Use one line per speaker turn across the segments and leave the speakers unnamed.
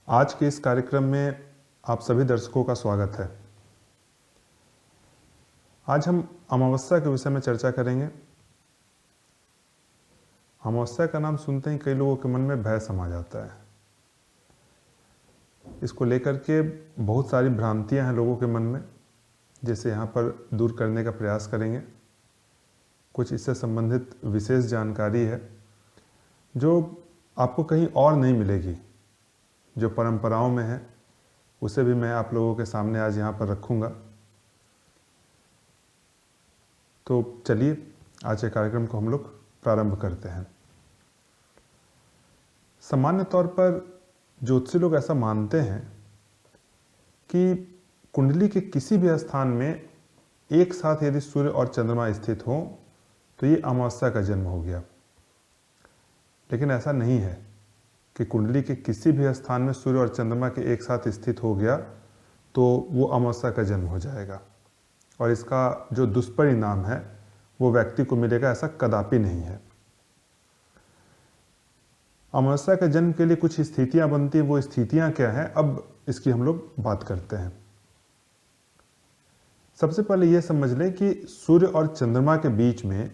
आज के इस कार्यक्रम में आप सभी दर्शकों का स्वागत है। आज हम अमावस्या के विषय में चर्चा करेंगे। अमावस्या का नाम सुनते ही कई लोगों के मन में भय समा जाता है। इसको लेकर के बहुत सारी भ्रांतियां हैं लोगों के मन में, जिसे यहाँ पर दूर करने का प्रयास करेंगे। कुछ इससे संबंधित विशेष जानकारी है जो आपको कहीं और नहीं मिलेगी, जो परंपराओं में है, उसे भी मैं आप लोगों के सामने आज यहाँ पर रखूँगा। तो चलिए आज के कार्यक्रम को हम लोग प्रारंभ करते हैं। सामान्य तौर पर ज्योतिषी लोग ऐसा मानते हैं कि कुंडली के किसी भी स्थान में एक साथ यदि सूर्य और चंद्रमा स्थित हो तो ये अमावस्या का जन्म हो गया। लेकिन ऐसा नहीं है कि कुंडली के किसी भी स्थान में सूर्य और चंद्रमा के एक साथ स्थित हो गया तो वो अमावस्या का जन्म हो जाएगा और इसका जो दुष्परिणाम है वो व्यक्ति को मिलेगा, ऐसा कदापि नहीं है। अमावस्या के जन्म के लिए कुछ स्थितियां बनती हैं। वो स्थितियां क्या हैं, अब इसकी हम लोग बात करते हैं। सबसे पहले यह समझ लें कि सूर्य और चंद्रमा के बीच में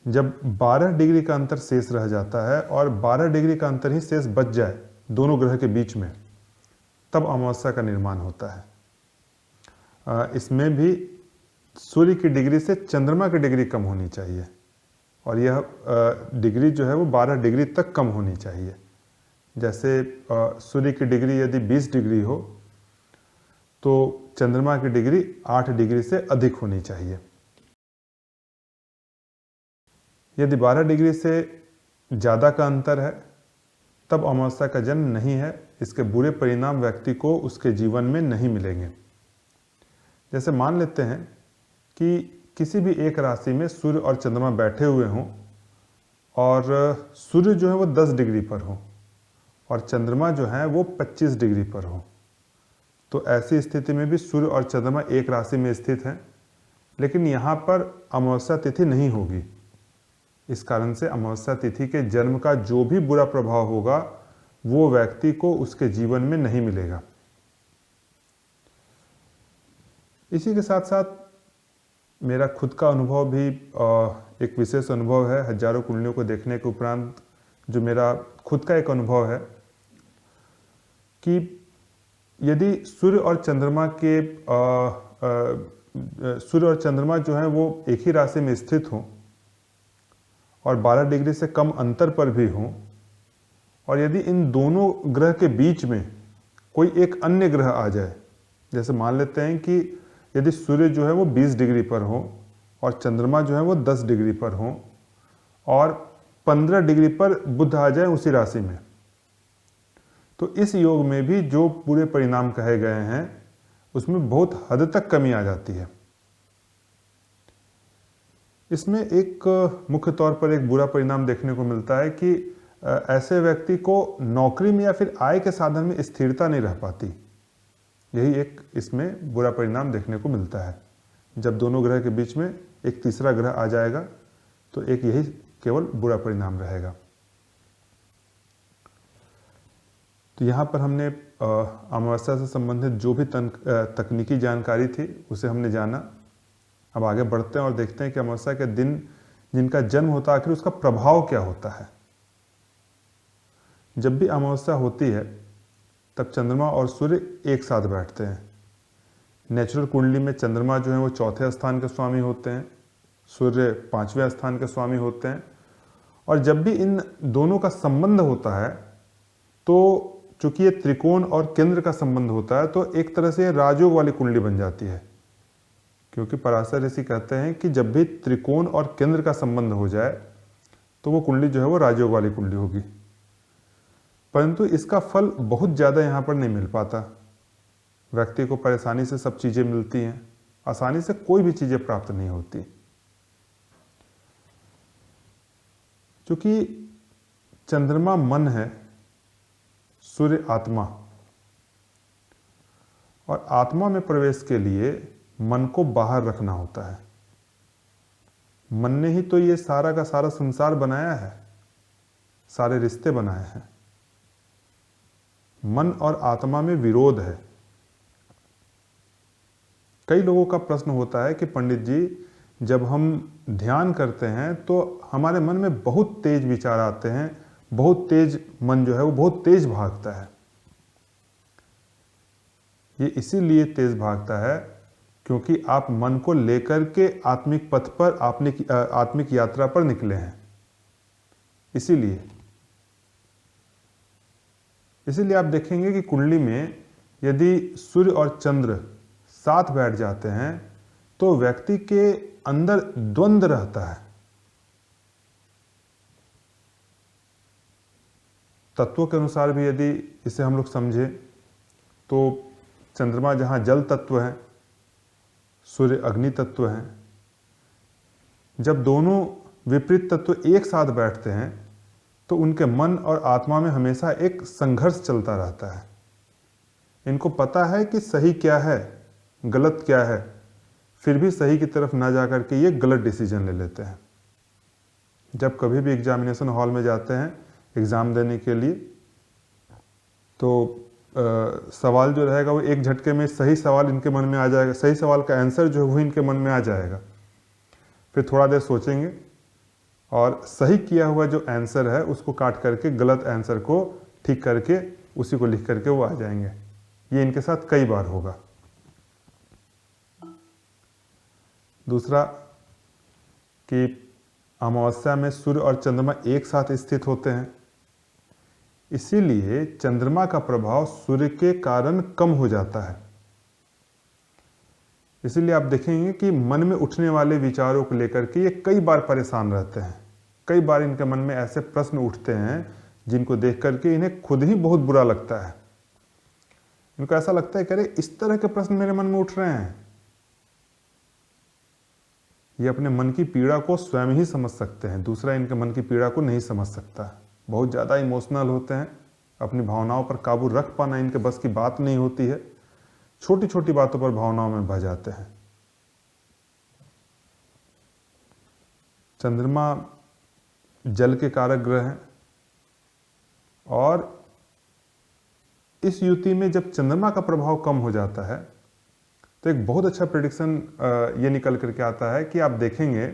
जब 12 डिग्री का अंतर शेष रह जाता है और 12 डिग्री का अंतर ही शेष बच जाए दोनों ग्रह के बीच में, तब अमावस्या का निर्माण होता है। इसमें भी सूर्य की डिग्री से चंद्रमा की डिग्री कम होनी चाहिए और यह डिग्री जो है वो 12 डिग्री तक कम होनी चाहिए। जैसे सूर्य की डिग्री यदि 20 डिग्री हो तो चंद्रमा की डिग्री 8 डिग्री से अधिक होनी चाहिए। यदि 12 डिग्री से ज़्यादा का अंतर है तब अमावस्या का जन्म नहीं है। इसके बुरे परिणाम व्यक्ति को उसके जीवन में नहीं मिलेंगे। जैसे मान लेते हैं कि किसी भी एक राशि में सूर्य और चंद्रमा बैठे हुए हों और सूर्य जो है वो 10 डिग्री पर हो और चंद्रमा जो है वो 25 डिग्री पर हो, तो ऐसी स्थिति में भी सूर्य और चंद्रमा एक राशि में स्थित हैं, लेकिन यहाँ पर अमावस्या तिथि नहीं होगी। इस कारण से अमावस्या तिथि के जन्म का जो भी बुरा प्रभाव होगा वो व्यक्ति को उसके जीवन में नहीं मिलेगा। इसी के साथ साथ मेरा खुद का अनुभव भी एक विशेष अनुभव है। हजारों कुंडलियों को देखने के उपरांत जो मेरा खुद का एक अनुभव है कि यदि सूर्य और चंद्रमा जो है वो एक ही राशि में स्थित हों और 12 डिग्री से कम अंतर पर भी हों और यदि इन दोनों ग्रह के बीच में कोई एक अन्य ग्रह आ जाए, जैसे मान लेते हैं कि यदि सूर्य जो है वो 20 डिग्री पर हो और चंद्रमा जो है वो 10 डिग्री पर हो और 15 डिग्री पर बुध आ जाए उसी राशि में, तो इस योग में भी जो पूरे परिणाम कहे गए हैं उसमें बहुत हद तक कमी आ जाती है। इसमें एक मुख्य तौर पर एक बुरा परिणाम देखने को मिलता है कि ऐसे व्यक्ति को नौकरी में या फिर आय के साधन में स्थिरता नहीं रह पाती। यही एक इसमें बुरा परिणाम देखने को मिलता है। जब दोनों ग्रह के बीच में एक तीसरा ग्रह आ जाएगा तो एक यही केवल बुरा परिणाम रहेगा। तो यहाँ पर हमने अमावस्या से संबंधित जो भी तकनीकी जानकारी थी उसे हमने जाना। अब आगे बढ़ते हैं और देखते हैं कि अमावस्या के दिन जिनका जन्म होता है आखिर उसका प्रभाव क्या होता है। जब भी अमावस्या होती है तब चंद्रमा और सूर्य एक साथ बैठते हैं। नेचुरल कुंडली में चंद्रमा जो है वो चौथे स्थान के स्वामी होते हैं, सूर्य 5वें स्थान के स्वामी होते हैं और जब भी इन दोनों का संबंध होता है तो चूंकि ये त्रिकोण और केंद्र का संबंध होता है तो एक तरह से राजयोग वाली कुंडली बन जाती है, क्योंकि पराशर ऋषि कहते हैं कि जब भी त्रिकोण और केंद्र का संबंध हो जाए तो वो कुंडली जो है वो राजयोग वाली कुंडली होगी। परंतु इसका फल बहुत ज़्यादा यहाँ पर नहीं मिल पाता। व्यक्ति को परेशानी से सब चीज़ें मिलती हैं, आसानी से कोई भी चीज़ें प्राप्त नहीं होती, क्योंकि चंद्रमा मन है, सूर्य आत्मा, और आत्मा में प्रवेश के लिए मन को बाहर रखना होता है। मन ने ही तो ये सारा का सारा संसार बनाया है, सारे रिश्ते बनाए हैं। मन और आत्मा में विरोध है। कई लोगों का प्रश्न होता है कि पंडित जी, जब हम ध्यान करते हैं तो हमारे मन में बहुत तेज विचार आते हैं, बहुत तेज मन जो है वो बहुत तेज भागता है। ये इसीलिए तेज भागता है क्योंकि आप मन को लेकर के आत्मिक पथ पर, आत्मिक यात्रा पर निकले हैं। इसीलिए आप देखेंगे कि कुंडली में यदि सूर्य और चंद्र साथ बैठ जाते हैं तो व्यक्ति के अंदर द्वंद्व रहता है। तत्वों के अनुसार भी यदि इसे हम लोग समझें तो चंद्रमा जहाँ जल तत्व है, सूर्य अग्नि तत्व है। जब दोनों विपरीत तत्व एक साथ बैठते हैं तो उनके मन और आत्मा में हमेशा एक संघर्ष चलता रहता है। इनको पता है कि सही क्या है, गलत क्या है, फिर भी सही की तरफ ना जाकर के ये गलत डिसीजन ले लेते हैं। जब कभी भी एग्जामिनेशन हॉल में जाते हैं एग्ज़ाम देने के लिए तो सवाल जो रहेगा वो एक झटके में सही सवाल इनके मन में आ जाएगा, सही सवाल का आंसर जो है वो इनके मन में आ जाएगा। फिर थोड़ा देर सोचेंगे और सही किया हुआ जो आंसर है उसको काट करके गलत आंसर को ठीक करके उसी को लिख करके वो आ जाएंगे। ये इनके साथ कई बार होगा। दूसरा कि अमावस्या में सूर्य और चंद्रमा एक साथ स्थित होते हैं, इसीलिए चंद्रमा का प्रभाव सूर्य के कारण कम हो जाता है। इसीलिए आप देखेंगे कि मन में उठने वाले विचारों को लेकर के ये कई बार परेशान रहते हैं। कई बार इनके मन में ऐसे प्रश्न उठते हैं जिनको देख करके इन्हें खुद ही बहुत बुरा लगता है। इनको ऐसा लगता है कि अरे इस तरह के प्रश्न मेरे मन में उठ रहे हैं। ये अपने मन की पीड़ा को स्वयं ही समझ सकते हैं, दूसरा इनके मन की पीड़ा को नहीं समझ सकता। बहुत ज़्यादा इमोशनल होते हैं, अपनी भावनाओं पर काबू रख पाना इनके बस की बात नहीं होती है। छोटी छोटी बातों पर भावनाओं में बह जाते हैं। चंद्रमा जल के कारक ग्रह हैं और इस युति में जब चंद्रमा का प्रभाव कम हो जाता है तो एक बहुत अच्छा प्रेडिक्शन ये निकल करके आता है कि आप देखेंगे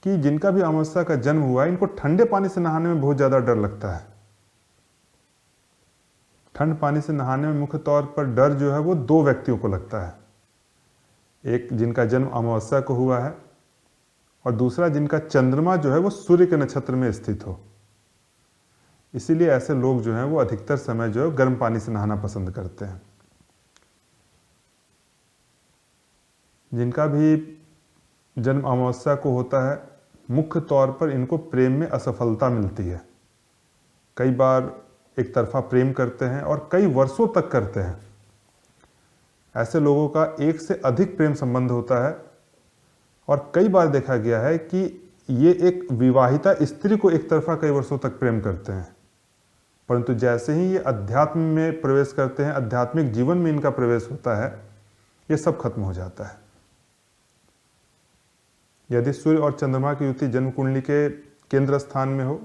कि जिनका भी अमावस्या का जन्म हुआ है इनको ठंडे पानी से नहाने में बहुत ज़्यादा डर लगता है। ठंड पानी से नहाने में मुख्य तौर पर डर जो है वो दो व्यक्तियों को लगता है। एक जिनका जन्म अमावस्या को हुआ है और दूसरा जिनका चंद्रमा जो है वो सूर्य के नक्षत्र में स्थित हो। इसीलिए ऐसे लोग जो हैं वो अधिकतर समय जो है गर्म पानी से नहाना पसंद करते हैं। जिनका भी जन्म अमावस्या को होता है मुख्य तौर पर इनको प्रेम में असफलता मिलती है। कई बार एक तरफा प्रेम करते हैं और कई वर्षों तक करते हैं। ऐसे लोगों का एक से अधिक प्रेम संबंध होता है और कई बार देखा गया है कि ये एक विवाहिता स्त्री को एक तरफा कई वर्षों तक प्रेम करते हैं, परंतु जैसे ही ये अध्यात्म में प्रवेश करते हैं, आध्यात्मिक जीवन में इनका प्रवेश होता है, ये सब खत्म हो जाता है। यदि सूर्य और चंद्रमा की युति जन्म कुंडली के केंद्र स्थान में हो,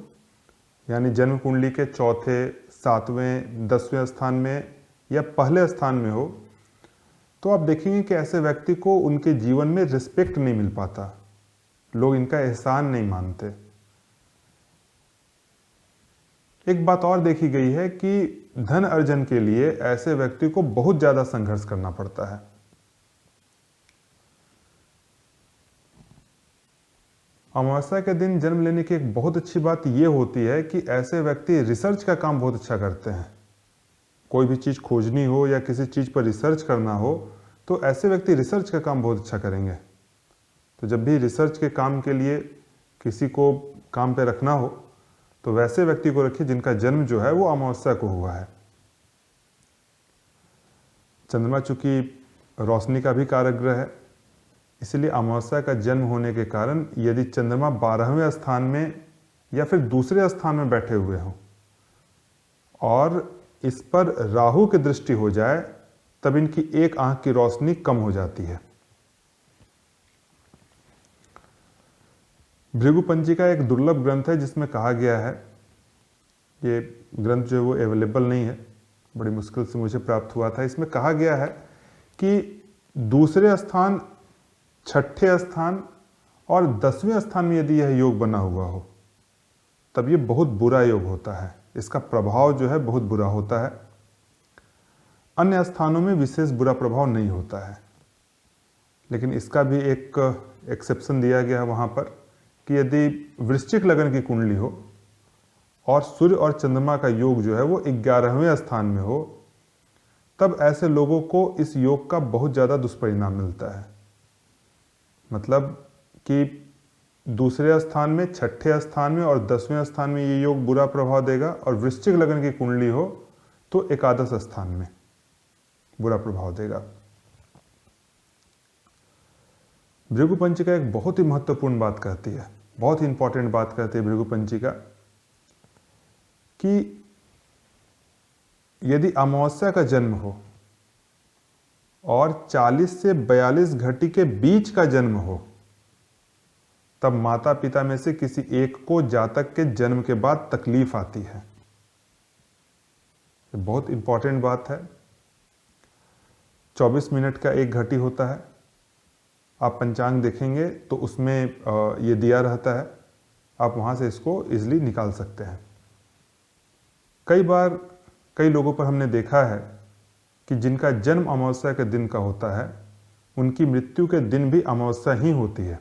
यानी जन्म कुंडली के चौथे, सातवें, 10वें स्थान में या पहले स्थान में हो, तो आप देखेंगे कि ऐसे व्यक्ति को उनके जीवन में रिस्पेक्ट नहीं मिल पाता। लोग इनका एहसान नहीं मानते। एक बात और देखी गई है कि धन अर्जन के लिए ऐसे व्यक्ति को बहुत ज्यादा संघर्ष करना पड़ता है। अमावस्या के दिन जन्म लेने की एक बहुत अच्छी बात यह होती है कि ऐसे व्यक्ति रिसर्च का काम बहुत अच्छा करते हैं। कोई भी चीज़ खोजनी हो या किसी चीज़ पर रिसर्च करना हो तो ऐसे व्यक्ति रिसर्च का काम बहुत अच्छा करेंगे। तो जब भी रिसर्च के काम के लिए किसी को काम पे रखना हो तो वैसे व्यक्ति को रखिए जिनका जन्म जो है वो अमावस्या को हुआ है। चंद्रमा चूंकि रोशनी का भी कारक ग्रह है, इसलिए अमावस्या का जन्म होने के कारण यदि चंद्रमा 12वें स्थान में या फिर दूसरे स्थान में बैठे हुए हों और इस पर राहु की दृष्टि हो जाए तब इनकी एक आंख की रोशनी कम हो जाती है। भृगु पंजिका एक दुर्लभ ग्रंथ है जिसमें कहा गया है, ये ग्रंथ जो है वो अवेलेबल नहीं है, बड़ी मुश्किल से मुझे प्राप्त हुआ था। इसमें कहा गया है कि दूसरे स्थान, छठे स्थान और 10वें स्थान में यदि यह योग बना हुआ हो तब ये बहुत बुरा योग होता है, इसका प्रभाव जो है बहुत बुरा होता है। अन्य स्थानों में विशेष बुरा प्रभाव नहीं होता है, लेकिन इसका भी एक एक्सेप्शन दिया गया है वहाँ पर कि यदि वृश्चिक लगन की कुंडली हो और सूर्य और चंद्रमा का योग जो है वो 11वें स्थान में हो, तब ऐसे लोगों को इस योग का बहुत ज़्यादा दुष्परिणाम मिलता है। मतलब कि दूसरे स्थान में, छठे स्थान में और 10वें स्थान में ये योग बुरा प्रभाव देगा, और वृश्चिक लगन की कुंडली हो तो एकादश स्थान में बुरा प्रभाव देगा। भृगु पंचिका एक बहुत ही महत्वपूर्ण बात कहती है, बहुत ही इंपॉर्टेंट बात कहती है भृगु पंचिका कि यदि अमावस्या का जन्म हो और 40 से 42 घटी के बीच का जन्म हो, तब माता पिता में से किसी एक को जातक के जन्म के बाद तकलीफ आती है। ये बहुत इंपॉर्टेंट बात है। 24 मिनट का एक घटी होता है, आप पंचांग देखेंगे तो उसमें ये दिया रहता है, आप वहाँ से इसको इजीली निकाल सकते हैं। कई बार कई लोगों पर हमने देखा है कि जिनका जन्म अमावस्या के दिन का होता है, उनकी मृत्यु के दिन भी अमावस्या ही होती है।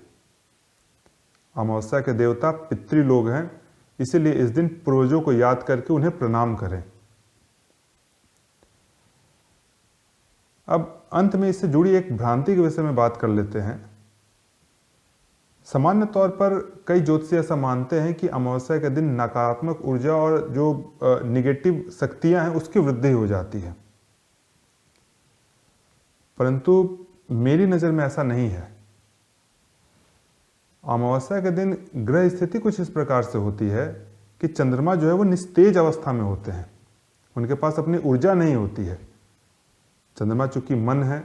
अमावस्या के देवता पितृ लोग हैं, इसीलिए इस दिन पूर्वजों को याद करके उन्हें प्रणाम करें। अब अंत में इससे जुड़ी एक भ्रांति के विषय में बात कर लेते हैं। सामान्य तौर पर कई ज्योतिषी ऐसा मानते हैं कि अमावस्या के दिन नकारात्मक ऊर्जा और जो निगेटिव शक्तियां हैं उसकी वृद्धि हो जाती है, परंतु मेरी नज़र में ऐसा नहीं है। अमावस्या के दिन ग्रह स्थिति कुछ इस प्रकार से होती है कि चंद्रमा जो है वो निस्तेज अवस्था में होते हैं, उनके पास अपनी ऊर्जा नहीं होती है। चंद्रमा चूंकि मन है,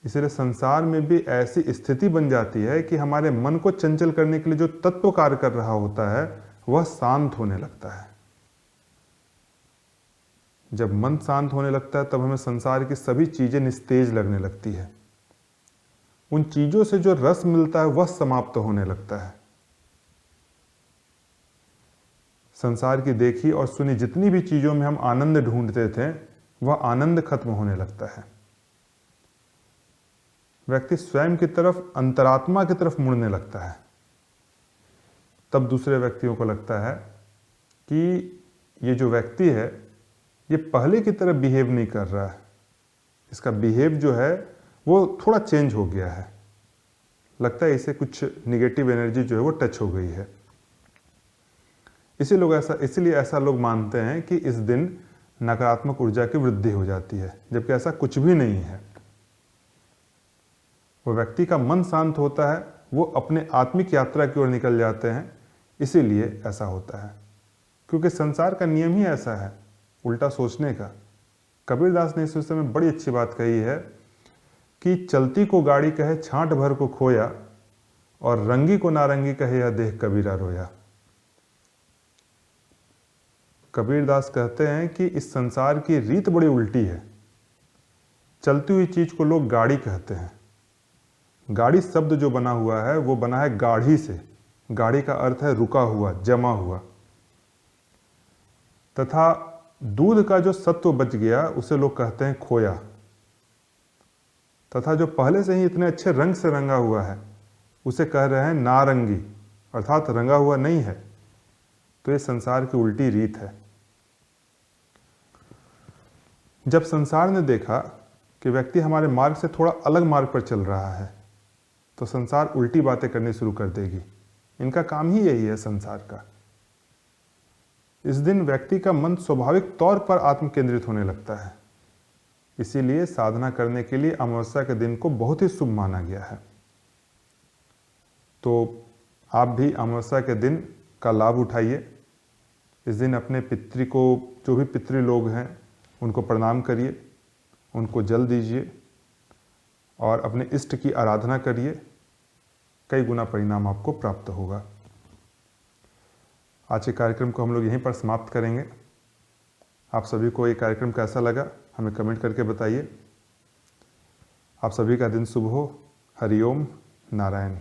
इसलिए संसार में भी ऐसी स्थिति बन जाती है कि हमारे मन को चंचल करने के लिए जो तत्व कार्य कर रहा होता है वह शांत होने लगता है। जब मन शांत होने लगता है तब हमें संसार की सभी चीजें निस्तेज लगने लगती है, उन चीजों से जो रस मिलता है वह समाप्त होने लगता है। संसार की देखी और सुनी जितनी भी चीजों में हम आनंद ढूंढते थे वह आनंद खत्म होने लगता है। व्यक्ति स्वयं की तरफ, अंतरात्मा की तरफ मुड़ने लगता है। तब दूसरे व्यक्तियों को लगता है कि ये जो व्यक्ति है ये पहले की तरह बिहेव नहीं कर रहा है, इसका बिहेव जो है वो थोड़ा चेंज हो गया है, लगता है इसे कुछ निगेटिव एनर्जी जो है वो टच हो गई है। इसीलिए ऐसा लोग मानते हैं कि इस दिन नकारात्मक ऊर्जा की वृद्धि हो जाती है, जबकि ऐसा कुछ भी नहीं है। वो व्यक्ति का मन शांत होता है, वो अपने आत्मिक यात्रा की ओर निकल जाते हैं, इसीलिए ऐसा होता है। क्योंकि संसार का नियम ही ऐसा है, उल्टा सोचने का। कबीरदास ने इस विषय में बड़ी अच्छी बात कही है कि चलती को गाड़ी कहे छांट भर को खोया, और रंगी को नारंगी कहे यह देख कबीरा रोया। कबीरदास कहते हैं कि इस संसार की रीत बड़ी उल्टी है। चलती हुई चीज को लोग गाड़ी कहते हैं। गाड़ी शब्द जो बना हुआ है वो बना है गाढ़ी से। गाड़ी का अर्थ है रुका हुआ, जमा हुआ। तथा दूध का जो सत्व बच गया उसे लोग कहते हैं खोया। तथा जो पहले से ही इतने अच्छे रंग से रंगा हुआ है उसे कह रहे हैं नारंगी, अर्थात रंगा हुआ नहीं है। तो ये संसार की उल्टी रीत है। जब संसार ने देखा कि व्यक्ति हमारे मार्ग से थोड़ा अलग मार्ग पर चल रहा है तो संसार उल्टी बातें करनी शुरू कर देगी। इनका काम ही यही है संसार का। इस दिन व्यक्ति का मन स्वाभाविक तौर पर आत्म केंद्रित होने लगता है। इसीलिए साधना करने के लिए अमावस्या के दिन को बहुत ही शुभ माना गया है। तो आप भी अमावस्या के दिन का लाभ उठाइए। इस दिन अपने पितृ को, जो भी पितृ लोग हैं उनको प्रणाम करिए, उनको जल दीजिए और अपने इष्ट की आराधना करिए। कई गुना परिणाम आपको प्राप्त होगा। आज के कार्यक्रम को हम लोग यहीं पर समाप्त करेंगे। आप सभी को ये कार्यक्रम कैसा लगा हमें कमेंट करके बताइए। आप सभी का दिन शुभ हो। हरिओम नारायण।